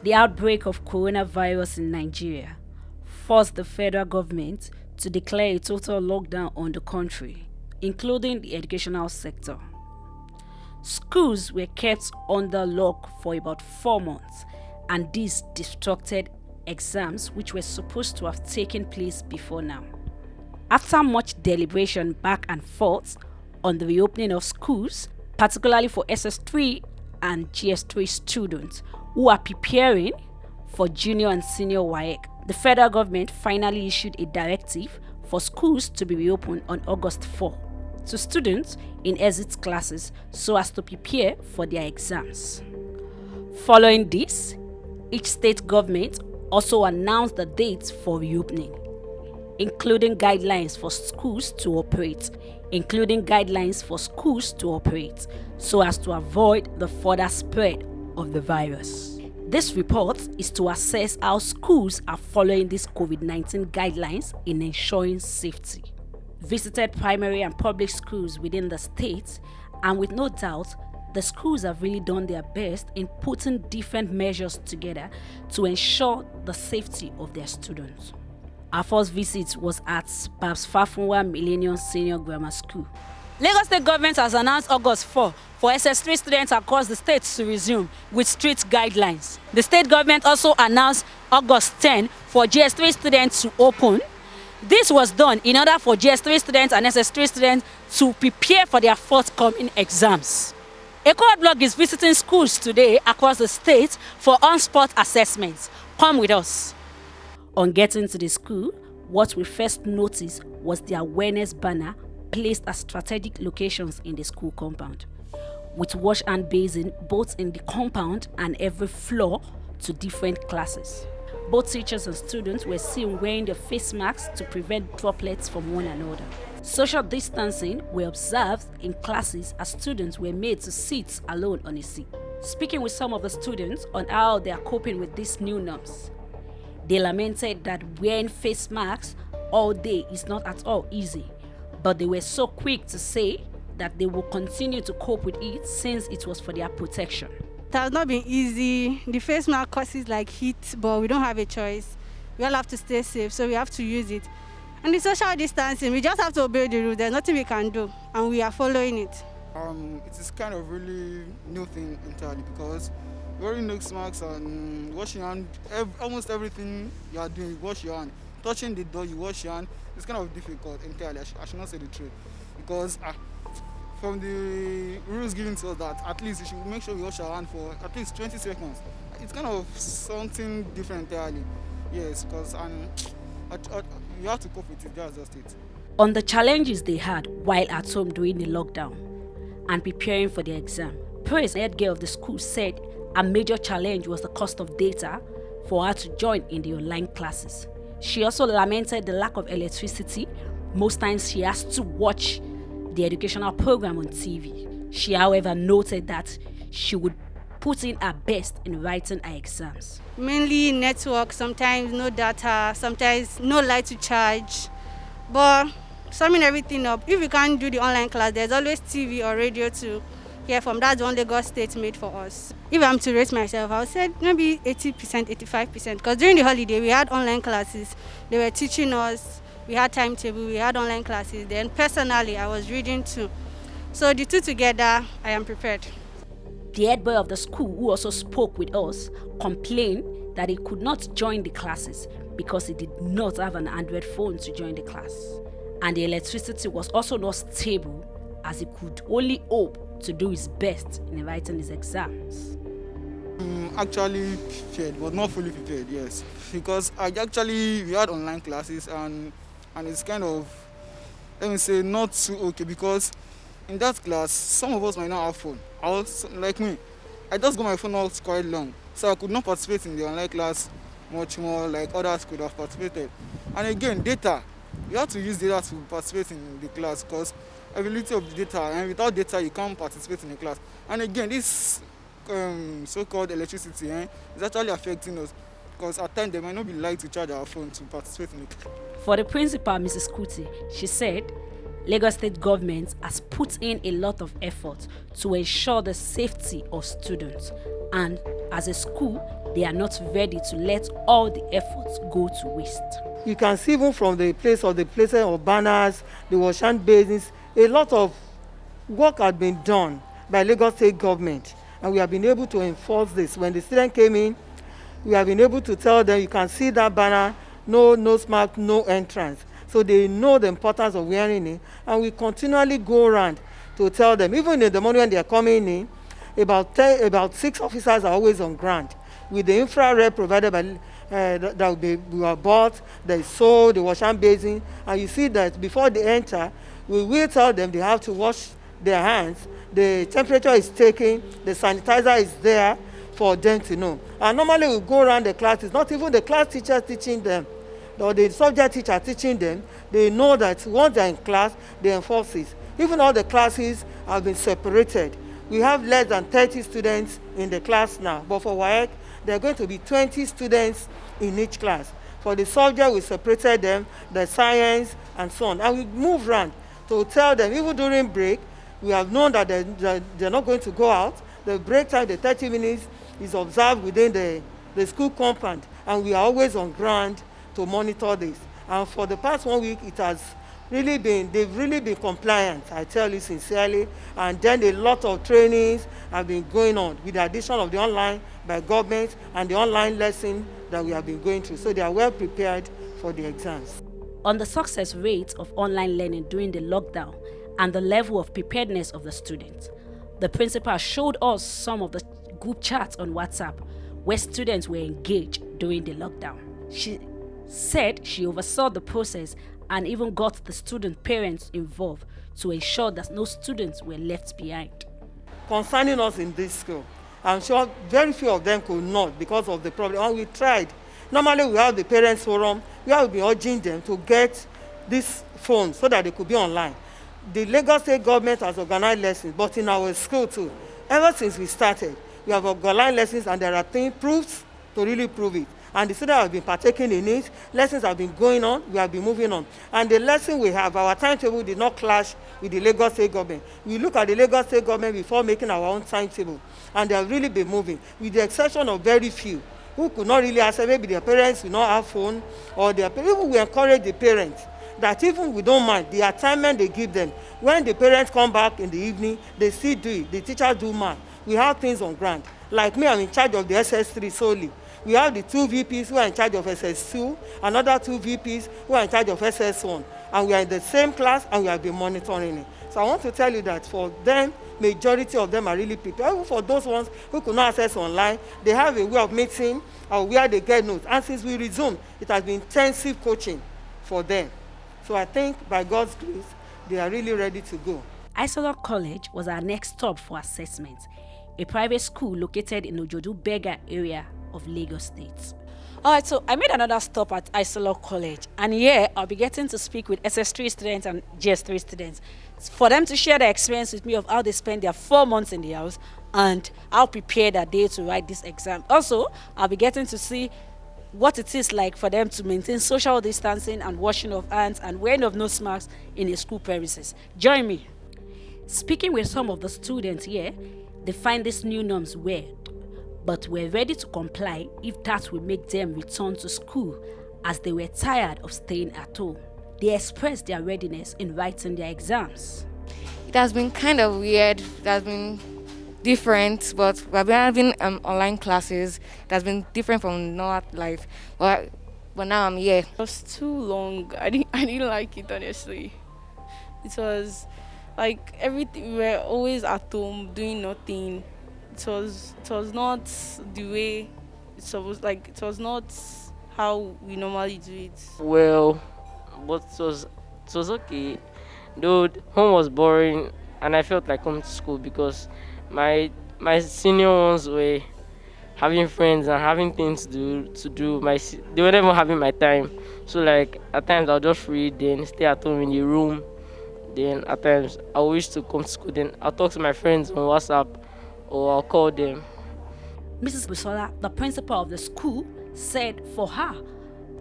The outbreak of coronavirus in Nigeria forced the federal government to declare a total lockdown on the country, including the educational sector. Schools were kept under lock for about 4 months, and this disrupted exams which were supposed to have taken place before now. After much deliberation back and forth on the reopening of schools, particularly for SS3 and GS3 students who are preparing for junior and senior WAEC, the federal government finally issued a directive for schools to be reopened on August 4 to students in exit classes so as to prepare for their exams. Following this, each state government also announced the dates for reopening, including guidelines for schools to operate, so as to avoid the further spread of the virus. This report is to assess how schools are following these COVID-19 guidelines in ensuring safety. Visited primary and public schools within the state, and with no doubt, the schools have really done their best in putting different measures together to ensure the safety of their students. Our first visit was at Babs Fafunwa Millennium Senior Grammar School. Lagos State Government has announced August 4 for SS3 students across the state to resume with strict guidelines. The state government also announced August 10 for GS3 students to open. This was done in order for GS3 students and SS3 students to prepare for their forthcoming exams. A core blog is visiting schools today across the state for on-spot assessments. Come with us. On getting to the school, what we first noticed was the awareness banner placed at strategic locations in the school compound, with wash and basin both in the compound and every floor to different classes. Both teachers and students were seen wearing their face masks to prevent droplets from one another. Social distancing were observed in classes as students were made to sit alone on a seat. Speaking with some of the students on how they are coping with these new norms, they lamented that wearing face masks all day is not at all easy, but they were so quick to say that they will continue to cope with it since it was for their protection. It has not been easy. The face mask causes like heat, but we don't have a choice. We all have to stay safe, so we have to use it. And the social distancing, we just have to obey the rules. There's nothing we can do, and we are following it. It is kind of really new thing entirely because wearing nose masks and washing your hand, almost everything you are doing, you wash your hand. Touching the door, you wash your hand. It's kind of difficult entirely. I should not say the truth because from the rules given to us that at least you should make sure you wash your hand for at least 20 seconds. It's kind of something different entirely. Yes, because you have to cope with it. That's just it. On the challenges they had while at home during the lockdown and preparing for their exam, Praise, the head girl of the school, said a major challenge was the cost of data for her to join in the online classes. She also lamented the lack of electricity. Most times she has to watch the educational program on TV. She, however, noted that she would put in her best in writing her exams. Mainly network, sometimes no data, sometimes no light to charge. But summing everything up, if you can't do the online class, there's always TV or radio to hear from. That's the one Lagos State made for us. If I'm to rate myself, I would say maybe 80%, 85%. Because during the holiday, we had online classes. They were teaching us. We had timetable, we had online classes. Then personally, I was reading too. So the two together, I am prepared. The head boy of the school, who also spoke with us, complained that he could not join the classes because he did not have an Android phone to join the class. And the electricity was also not stable, as he could only hope to do his best in writing his exams. Actually prepared, but not fully prepared, yes. Because we had online classes and it's kind of, let me say, not too okay because in that class, some of us might not have phone. Like me, I just got my phone out quite long, so I could not participate in the online class much more like others could have participated. And again, data. You have to use data to participate in the class because availability of the data, and without data, you can't participate in the class. And again, this so-called electricity is actually affecting us because at times there might not be light to charge our phone to participate in the class. For the principal, Mrs. Kuti, she said, Lagos State government has put in a lot of effort to ensure the safety of students, and as a school, they are not ready to let all the efforts go to waste. You can see even from the places of banners, the wash hand basins, a lot of work had been done by Lagos State government, and we have been able to enforce this. When the students came in, we have been able to tell them, you can see that banner, no nose mask, no entrance. So they know the importance of wearing it, and we continually go around to tell them, even in the morning when they are coming in, about 6 officers are always on ground with the infrared provided by we were bought, the soap, the wash hand basin, and you see that before they enter, we will tell them they have to wash their hands, the temperature is taken, the sanitizer is there for them to know. And normally we go around the classes, not even the class teacher teaching them, or the subject teacher teaching them, they know that once they're in class, they enforce it. Even all the classes have been separated. We have less than 30 students in the class now, but for WAEC, there are going to be 20 students in each class. For the subject, we separated them, the science, and so on. And we move around to tell them, even during break, we have known that they're not going to go out. The break time, the 30 minutes, is observed within the school compound, and we are always on ground to monitor this. And for the past 1 week, they've really been compliant, I tell you sincerely. And then a lot of trainings have been going on with the addition of the online by government and the online lesson that we have been going through. So they are well prepared for the exams. On the success rate of online learning during the lockdown and the level of preparedness of the students, the principal showed us some of the group chats on WhatsApp where students were engaged during the lockdown. She said she oversaw the process and even got the student parents involved to ensure that no students were left behind. Concerning us in this school, I'm sure very few of them could not because of the problem. And we tried. Normally we have the parents forum, we have been urging them to get this phone so that they could be online. The Lagos State government has organized lessons, but in our school too, ever since we started, we have organized lessons, and there are proofs to really prove it. And the students have been partaking in it. Lessons have been going on. We have been moving on. And the lesson we have, our timetable did not clash with the Lagos State government. We look at the Lagos State government before making our own timetable. And they have really been moving, with the exception of very few who could not really access. Maybe their parents will not have phone, or their parents. Even we encourage the parents that even we don't mind the assignment they give them. When the parents come back in the evening, they still do it. The teachers do math. We have things on ground. Like me, I'm in charge of the SS3 solely. We have the 2 VPs who are in charge of SS2, another 2 VPs who are in charge of SS1. And we are in the same class, and we have been monitoring it. So I want to tell you that for them, majority of them are really prepared. Even for those ones who could not access online, they have a way of meeting or where they get notes. And since we resumed, it has been intensive coaching for them. So I think by God's grace, they are really ready to go. Isola College was our next stop for assessment, a private school located in Ojodu Berger area of Lagos State. Alright, so I made another stop at Isola College, and here I'll be getting to speak with SS3 students and GS3 students for them to share their experience with me of how they spend their 4 months in the house and how prepared are they to write this exam. Also, I'll be getting to see what it is like for them to maintain social distancing and washing of hands and wearing of nose masks in a school premises. Join me. Speaking with some of the students here, they find these new norms weird, but were ready to comply if that will make them return to school, as they were tired of staying at home. They expressed their readiness in writing their exams. It has been kind of weird. It has been different, but we've been having online classes. It has been different from normal life. But now I'm here. It was too long. I didn't like it, honestly. It was like everything. We were always at home doing nothing. It was not the way it was not how we normally do it. Well, but it was okay. Though home was boring, and I felt like coming to school because my senior ones were having friends and having things to do. They were never having my time. So like at times I'll just read, then stay at home in the room. Then at times I wish to come to school. Then I'll talk to my friends on WhatsApp, or I'll call them. Mrs. Busola, the principal of the school, said for her,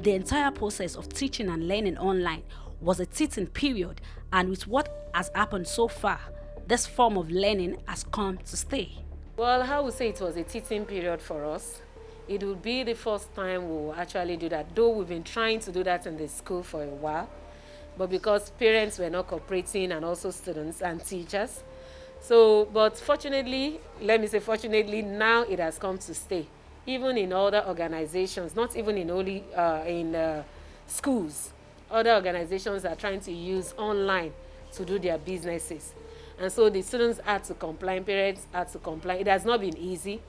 the entire process of teaching and learning online was a teaching period, and with what has happened so far, this form of learning has come to stay. Well, I would say it was a teaching period for us. it will be the first time we will actually do that, though we've been trying to do that in the school for a while. But because parents were not cooperating and also students and teachers. So, but fortunately, let me say fortunately, now it has come to stay. Even in other organizations, not even in only in schools, other organizations are trying to use online to do their businesses. And so the students had to comply, parents had to comply. It has not been easy,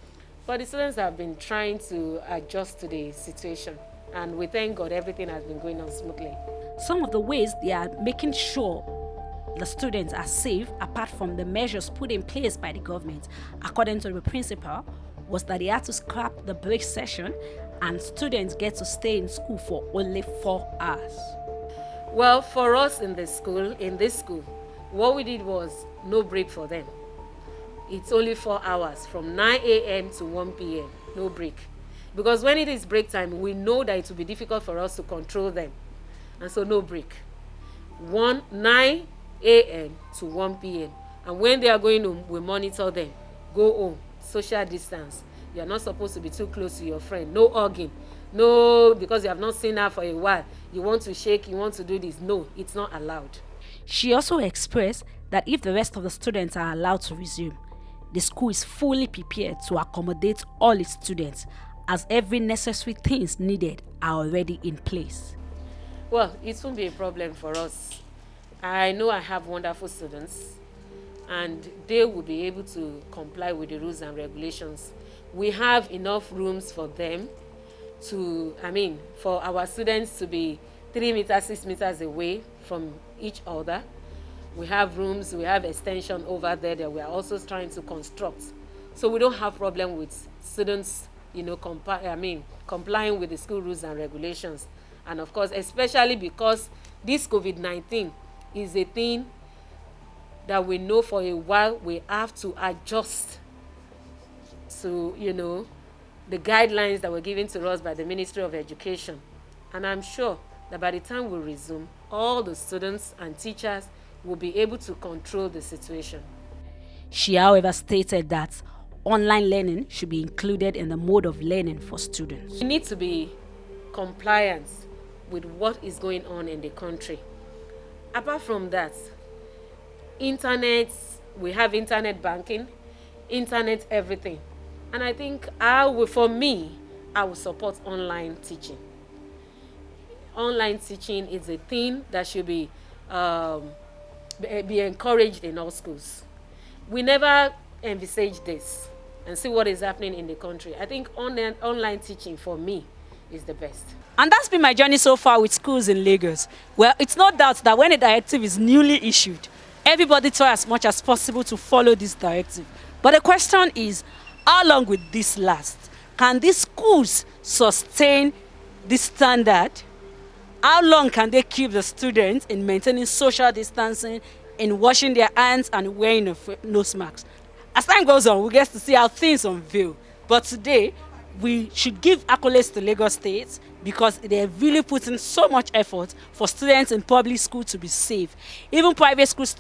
but the students have been trying to adjust to the situation. And we thank God everything has been going on smoothly. Some of the ways they are making sure the students are safe, apart from the measures put in place by the government, according to the principal, was that they had to scrap the break session and students get to stay in school for only 4 hours. Well, for us in this school, what we did was no break for them. It's only 4 hours from 9 a.m. to 1 p.m. No break. Because when it is break time, we know that it will be difficult for us to control them. And so no break. 9 a.m. to 1 p.m. And when they are going home, we monitor them. Go home, social distance. You are not supposed to be too close to your friend. No hugging. No, because you have not seen her for a while. You want to shake, you want to do this. No, it's not allowed. She also expressed that if the rest of the students are allowed to resume, the school is fully prepared to accommodate all its students, as every necessary things needed are already in place. Well, it won't be a problem for us. I know I have wonderful students, and they will be able to comply with the rules and regulations. We have enough rooms for them for our students to be 3 meters, 6 meters away from each other. We have rooms, we have extension over there that we are also trying to construct. So we don't have problem with students, complying with the school rules and regulations. And of course, especially because this COVID-19 is a thing that we know for a while we have to adjust to, the guidelines that were given to us by the Ministry of Education. And I'm sure that by the time we resume, all the students and teachers will be able to control the situation. She, however, stated that online learning should be included in the mode of learning for students. We need to be compliant with what is going on in the country. Apart from that, we have internet banking, internet everything. And I think I will support online teaching. Online teaching is a thing that should be encouraged in all schools. We never envisage this and see what is happening in the country. I think online teaching for me is the best. And that's been my journey so far with schools in Lagos. Well, it's no doubt that when a directive is newly issued, everybody tries as much as possible to follow this directive. But the question is, how long will this last? Can these schools sustain this standard? How long can they keep the students in maintaining social distancing, in washing their hands and wearing nose masks? As time goes on, we get to see how things unveil. But today, we should give accolades to Lagos State because they are really putting so much effort for students in public school to be safe. Even private schools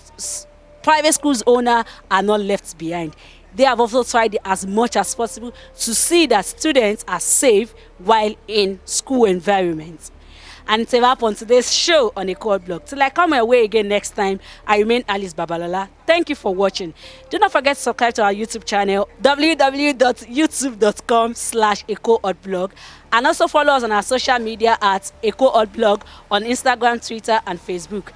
owners are not left behind. They have also tried as much as possible to see that students are safe while in school environments. And it's a wrap on today's show on Eko Hot Blog. Till I come my way again next time, I remain Alice Babalola. Thank you for watching. Do not forget to subscribe to our YouTube channel, www.youtube.com/Eko Hot Blog. And also follow us on our social media at Eko Hot Blog on Instagram, Twitter, and Facebook.